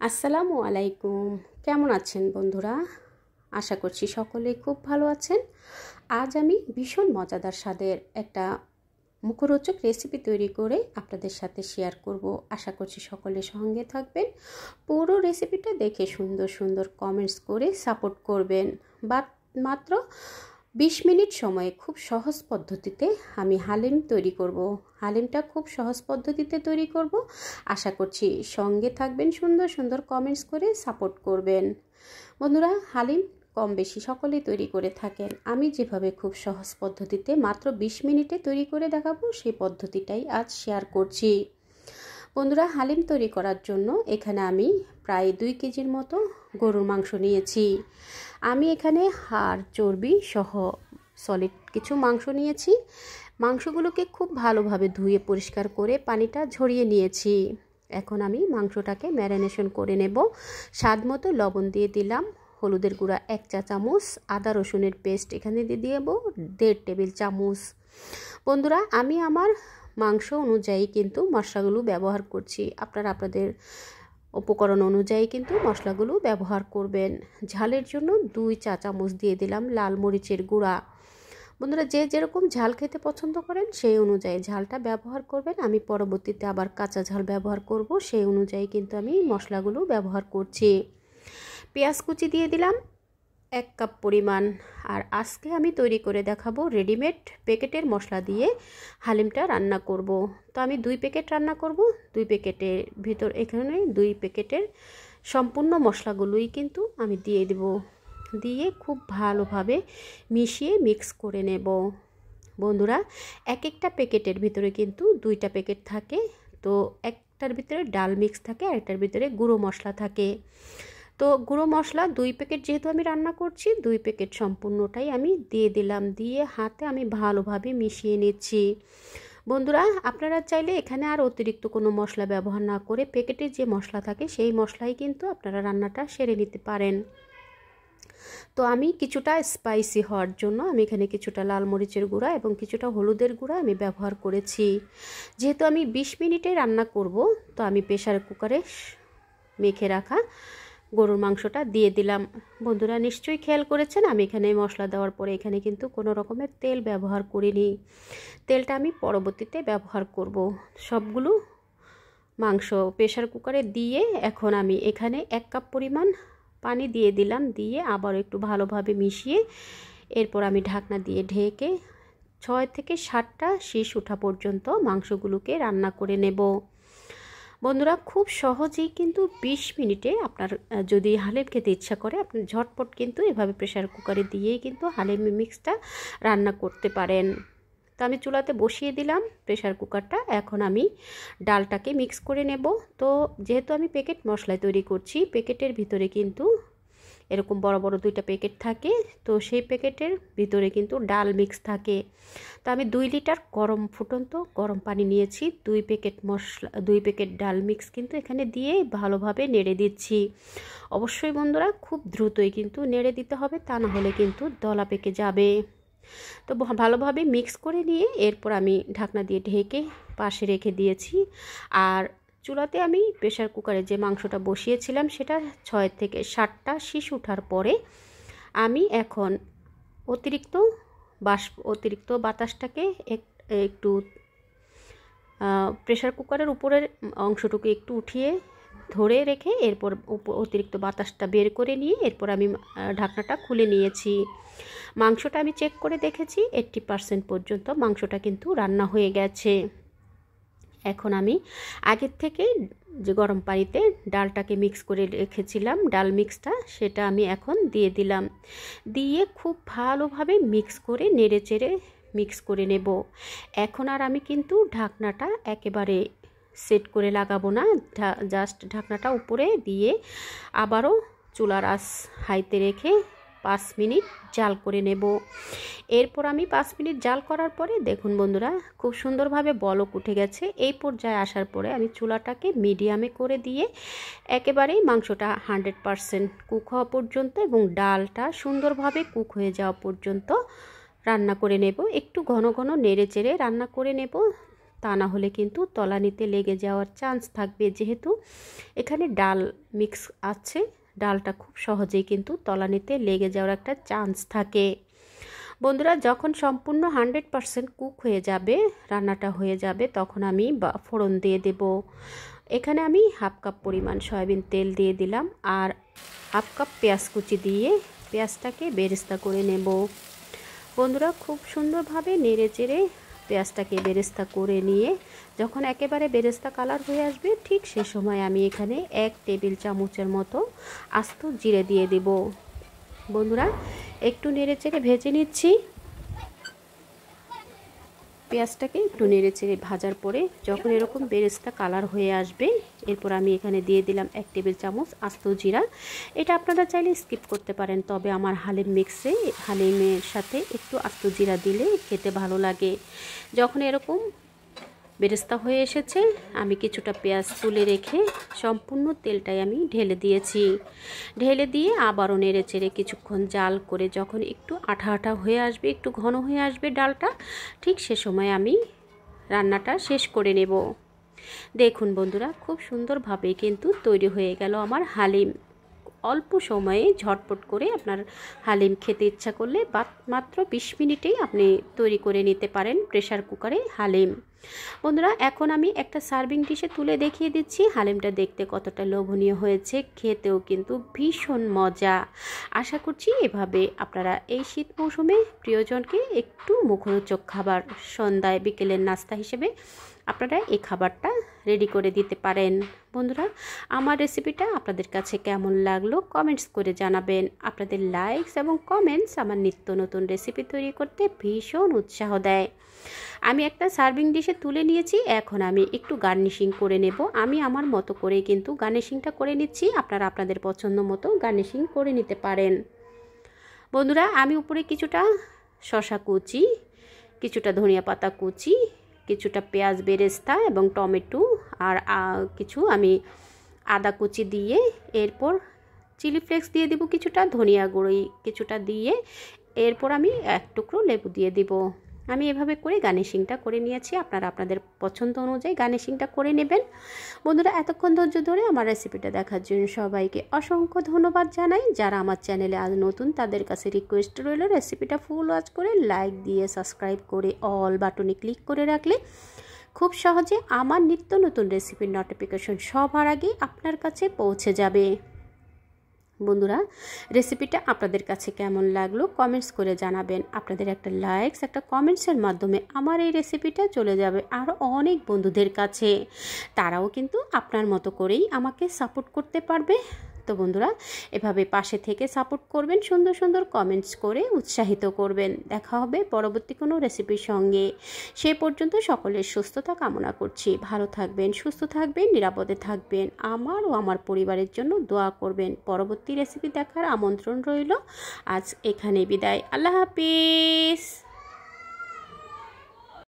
আসসালামু আলাইকুম। কেমন আছেন বন্ধুরা? আশা করছি সকলে খুব ভালো আছেন। আজ আমি ভীষণ মজাদার স্বাদের একটা মুখরোচক রেসিপি তৈরি করে আপনাদের সাথে শেয়ার করব। আশা করছি সকলে সঙ্গে থাকবেন। পুরো রেসিপিটা দেখে সুন্দর সুন্দর কমেন্টস করে সাপোর্ট করবেন। মাত্র 20 মিনিট সময়ে খুব সহজ পদ্ধতিতে আমি হালিম তৈরি করব। হালিমটা খুব সহজ পদ্ধতিতে তৈরি করব। আশা করছি সঙ্গে থাকবেন, সুন্দর সুন্দর কমেন্টস করে সাপোর্ট করবেন। বন্ধুরা, হালিম কম বেশি সকলেই তৈরি করে থাকেন। আমি যেভাবে খুব সহজ পদ্ধতিতে মাত্র 20 মিনিটে তৈরি করে দেখাবো, সেই পদ্ধতিটাই আজ শেয়ার করছি। বন্ধুরা, হালিম তৈরি করার জন্য এখানে আমি প্রায় 2 কেজির মতো গরুর মাংস নিয়েছি। আমি এখানে হাড় চর্বি সহ সলিড কিছু মাংস নিয়েছি। মাংসগুলোকে খুব ভালোভাবে ধুয়ে পরিষ্কার করে পানিটা ঝরিয়ে নিয়েছি। এখন আমি মাংসটাকে ম্যারিনেশন করে নেব। স্বাদ মতো লবণ দিয়ে দিলাম, হলুদের গুঁড়া 1 চা চামচ, আদা রসুনের পেস্ট এখানে দিয়ে দেব 1.5 টেবিল চামচ। বন্ধুরা, আমি আমার মাংস অনুযায়ী কিন্তু মশলাগুলো ব্যবহার করছি। আপনারা আপনাদের উপকরণ অনুযায়ী কিন্তু মশলাগুলো ব্যবহার করবেন। ঝালের জন্য 2 চা চামচ দিয়ে দিলাম লাল মরিচের গুঁড়া। বন্ধুরা, যে যেরকম ঝাল খেতে পছন্দ করেন সেই অনুযায়ী ঝালটা ব্যবহার করবেন। আমি পরবর্তীতে আবার কাঁচা ঝাল ব্যবহার করব, সেই অনুযায়ী কিন্তু আমি মশলাগুলো ব্যবহার করছি। পেঁয়াজ কুচি দিয়ে দিলাম 1 কাপ পরিমাণ। আর আজকে আমি তৈরি করে দেখাবো রেডিমেড প্যাকেটের মশলা দিয়ে হালিমটা রান্না করব। তো আমি 2 প্যাকেট রান্না করব। 2 প্যাকেটের ভিতর এখানে 2 প্যাকেটের সম্পূর্ণ মশলাগুলোই কিন্তু আমি দিয়ে দেব। দিয়ে খুব ভালোভাবে মিশিয়ে মিক্স করে নেব। বন্ধুরা, এক একটা প্যাকেটের ভিতরে কিন্তু 2টা প্যাকেট থাকে। তো একটার ভিতরে ডাল মিক্স থাকে আর একটার ভিতরে গুঁড়ো মশলা থাকে। তো গুঁড়ো মশলা 2 প্যাকেট যেহেতু আমি রান্না করছি, 2 প্যাকেট সম্পূর্ণটাই আমি দিয়ে দিলাম। দিয়ে হাতে আমি ভালোভাবে মিশিয়ে নিচ্ছি। বন্ধুরা, আপনারা চাইলে এখানে আর অতিরিক্ত কোনো মশলা ব্যবহার না করে প্যাকেটে যে মশলা থাকে সেই মশলাই কিন্তু আপনারা রান্নাটা সেরে নিতে পারেন। তো আমি কিছুটা স্পাইসি হওয়ার জন্য আমি এখানে কিছুটা লাল মরিচের গুঁড়া এবং কিছুটা হলুদের গুঁড়া আমি ব্যবহার করেছি। যেহেতু আমি 20 মিনিটে রান্না করব, তো আমি প্রেসার কুকারে মেখে রাখা গরুর মাংসটা দিয়ে দিলাম। বন্ধুরা, নিশ্চয়ই খেয়াল করেছেন আমি এখানে মশলা দেওয়ার পরে এখানে কিন্তু কোনো রকমের তেল ব্যবহার করিনি। তেলটা আমি পরবর্তীতে ব্যবহার করব। সবগুলো মাংস প্রেসার কুকারে দিয়ে এখন আমি এখানে 1 কাপ পরিমাণ পানি দিয়ে দিলাম। দিয়ে আবার একটু ভালোভাবে মিশিয়ে এরপর আমি ঢাকনা দিয়ে ঢেকে 6 থেকে 7টা শীষ ওঠা পর্যন্ত মাংসগুলোকে রান্না করে নেব। বন্ধুরা, খুব সহজেই কিন্তু 20 মিনিটে আপনার যদি হালিম খেতে ইচ্ছা করে আপনি ঝটপট কিন্তু এভাবে প্রেসার কুকারে দিয়েই কিন্তু হালিম মিক্সটা রান্না করতে পারেন। তো আমি চুলাতে বসিয়ে দিলাম প্রেসার কুকারটা। এখন আমি ডালটাকে মিক্স করে নেব। তো যেহেতু আমি প্যাকেট মশলা তৈরি করছি, প্যাকেটের ভিতরে কিন্তু এরকম বড় বড় 2টা প্যাকেট থাকে। তো সেই প্যাকেটের ভিতরে কিন্তু ডাল মিক্স থাকে। তো আমি 2 লিটার ফুটন্ত গরম পানি নিয়েছি। 2 প্যাকেট ডাল মিক্স কিন্তু এখানে দিয়ে ভালোভাবে নেড়ে দিচ্ছি। অবশ্যই বন্ধুরা, খুব দ্রুতই কিন্তু নেড়ে দিতে হবে, তা না হলে কিন্তু দলা পেকে যাবে। তো ভালোভাবে মিক্স করে নিয়ে এরপর আমি ঢাকনা দিয়ে ঢেকে পাশে রেখে দিয়েছি। আর চুলাতে আমি প্রেসার কুকারে যে মাংসটা বসিয়েছিলাম সেটা 6 থেকে 7টা শীষ ওঠার পরে আমি এখন অতিরিক্ত বাতাসটাকে একটু প্রেসার কুকারের উপরের অংশটুকু একটু উঠিয়ে ধরে রেখে এরপর অতিরিক্ত বাতাসটা বের করে নিয়ে এরপর আমি ঢাকনাটা খুলে নিয়েছি। মাংসটা আমি চেক করে দেখেছি 80% পর্যন্ত মাংসটা কিন্তু রান্না হয়ে গেছে। এখন আমি আগের থেকে যে গরম পানিতে ডালটাকে মিক্স করে রেখেছিলাম, ডাল মিক্সটা, সেটা আমি এখন দিয়ে দিলাম। দিয়ে খুব ভালোভাবে মিক্স করে নেড়েচেড়ে মিক্স করে নেব। এখন আর আমি কিন্তু ঢাকনাটা একেবারে সেট করে লাগাবো না, জাস্ট ঢাকনাটা উপরে দিয়ে আবারও চুলার আঁচ হাইতে রেখে 5 মিনিট জাল করে নেব। এরপর আমি 5 মিনিট জাল করার পরে দেখুন বন্ধুরা, খুব সুন্দরভাবে বলক উঠে গেছে। এই পর্যায়ে আসার পরে আমি চুলাটাকে মিডিয়ামে করে দিয়ে একেবারেই মাংসটা 100% কুক হওয়া পর্যন্ত এবং ডালটা সুন্দরভাবে কুক হয়ে যাওয়া পর্যন্ত রান্না করে নেব। একটু ঘন ঘন নেড়ে চেড়ে রান্না করে নেব। তা না হলে কিন্তু তলানিতে লেগে যাওয়ার চান্স থাকবে। যেহেতু এখানে ডাল মিক্স আছে, ডালটা খুব সহজেই কিন্তু তলানিতে লেগে যাওয়ার একটা চান্স থাকে। বন্ধুরা, যখন সম্পূর্ণ 100% কুক হয়ে যাবে, রান্নাটা হয়ে যাবে, তখন আমি ফোড়ন দিয়ে দেব। এখানে আমি হাফ কাপ পরিমাণ সয়াবিন তেল দিয়ে দিলাম আর হাফ কাপ পেঁয়াজ কুচি দিয়ে পেঁয়াজটাকে বেরেস্তা করে নেব। বন্ধুরা, খুব সুন্দরভাবে নেড়ে চেড়ে পেঁয়াজটাকে বেরেস্তা করে নিয়ে যখন একেবারে বেরেস্তা কালার হয়ে আসবে, ঠিক সে সময় আমি এখানে 1 টেবিল চামচের মতো আস্ত জিরে দিয়ে দেব। বন্ধুরা, একটু নেড়ে চেড়ে ভেজে নিচ্ছি। পেঁয়াজটাকে একটু নেড়ে চেড়ে ভাজার পরে যখন এরকম বেরেস্তা কালার হয়ে আসবে, এরপর আমি এখানে দিয়ে দিলাম 1 টেবিল চামচ আস্ত জিরা। এটা আপনারা চাইলে স্কিপ করতে পারেন, তবে আমার হালিম মিক্সে হালিমের সাথে একটু আস্ত জিরা দিলে খেতে ভালো লাগে। যখন এরকম বেরেস্তা হয়ে এসেছে, আমি কিছুটা পেঁয়াজ তুলে রেখে সম্পূর্ণ তেলটাই আমি ঢেলে দিয়েছি। ঢেলে দিয়ে আবারও নেড়ে চেড়ে কিছুক্ষণ জাল করে যখন একটু আঠা আঠা হয়ে আসবে, একটু ঘন হয়ে আসবে ডালটা, ঠিক সে সময় আমি রান্নাটা শেষ করে নেব। দেখুন বন্ধুরা, খুব সুন্দরভাবে কিন্তু তৈরি হয়ে গেল আমার হালিম। অল্প সময়ে ঝটপট করে আপনার হালিম খেতে ইচ্ছা করলে মাত্র 20 মিনিটেই আপনি তৈরি করে নিতে পারেন প্রেসার কুকারে হালিম। বন্ধুরা, এখন আমি একটা সার্ভিং ডিশে তুলে দেখিয়ে দিচ্ছি হালিমটা দেখতে কতটা লোভনীয় হয়েছে, খেতেও কিন্তু ভীষণ মজা। আশা করছি এভাবে আপনারা এই শীত মৌসুমে প্রিয়জনকে একটু মুখরোচক খাবার সন্ধ্যায় বিকেলের নাস্তা হিসেবে আপনারা এই খাবারটা রেডি করে দিতে পারেন। বন্ধুরা, আমার রেসিপিটা আপনাদের কাছে কেমন লাগলো কমেন্টস করে জানাবেন। আপনাদের লাইকস এবং কমেন্টস আমার নিত্য নতুন রেসিপি তৈরি করতে ভীষণ উৎসাহ দেয়। আমি একটা সার্ভিং ডিশে তুলে নিয়েছি, এখন আমি একটু গার্নিশিং করে নেব। আমি আমার মতো করে কিন্তু গার্নিশিংটা করে নিচ্ছি, আপনারা আপনাদের পছন্দ মতো গার্নিশিং করে নিতে পারেন। বন্ধুরা, আমি উপরে কিছুটা শসা কুচি, কিছুটা ধনিয়া পাতা কুচি, কিছুটা পেঁয়াজ বেরেস্তা এবং টমেটো আর কিছু আমি আদা কুচি দিয়ে, এরপর চিলি ফ্লেক্স দিয়ে দেব কিছুটা, ধনিয়া গুঁড়ি কিছুটা দিয়ে, এরপর আমি 1 টুকরো লেবু দিয়ে দেব। আমি এভাবে করে গার্নিশিংটা করে নিয়েছি, আপনারা আপনাদের পছন্দ অনুযায়ী গার্নিশিংটা করে নেবেন। বন্ধুরা, এতক্ষণ ধৈর্য ধরে আমার রেসিপিটা দেখার জন্য সবাইকে অসংখ্য ধন্যবাদ জানাই। যারা আমার চ্যানেলে আজ নতুন, তাদের কাছে রিকোয়েস্ট রইল রেসিপিটা ফুল ওয়াচ করে লাইক দিয়ে সাবস্ক্রাইব করে অল বাটনে ক্লিক করে রাখলে খুব সহজে আমার নিত্য নতুন রেসিপির নোটিফিকেশন সবার আগে আপনার কাছে পৌঁছে যাবে। বন্ধুরা, রেসিপিটা আপনাদের কাছে কেমন লাগলো কমেন্টস করে জানাবেন। আপনাদের একটা লাইকস, একটা কমেন্টসের মাধ্যমে আমার এই রেসিপিটা চলে যাবে আরও অনেক বন্ধুদের কাছে, তারাও কিন্তু আপনার মতো করেই আমাকে সাপোর্ট করতে পারবে। তো বন্ধুরা, এভাবে পাশে থেকে সাপোর্ট করবেন, সুন্দর সুন্দর কমেন্টস করে উৎসাহিত করবেন। দেখা হবে পরবর্তী কোনো রেসিপির সঙ্গে। সে পর্যন্ত সকলের সুস্থতা কামনা করছি। ভালো থাকবেন, সুস্থ থাকবেন, নিরাপদে থাকবেন। আমার ও আমার পরিবারের জন্য দোয়া করবেন। পরবর্তী রেসিপি দেখার আমন্ত্রণ রইল। আজ এখানে বিদায়। আল্লাহ হাফিজ।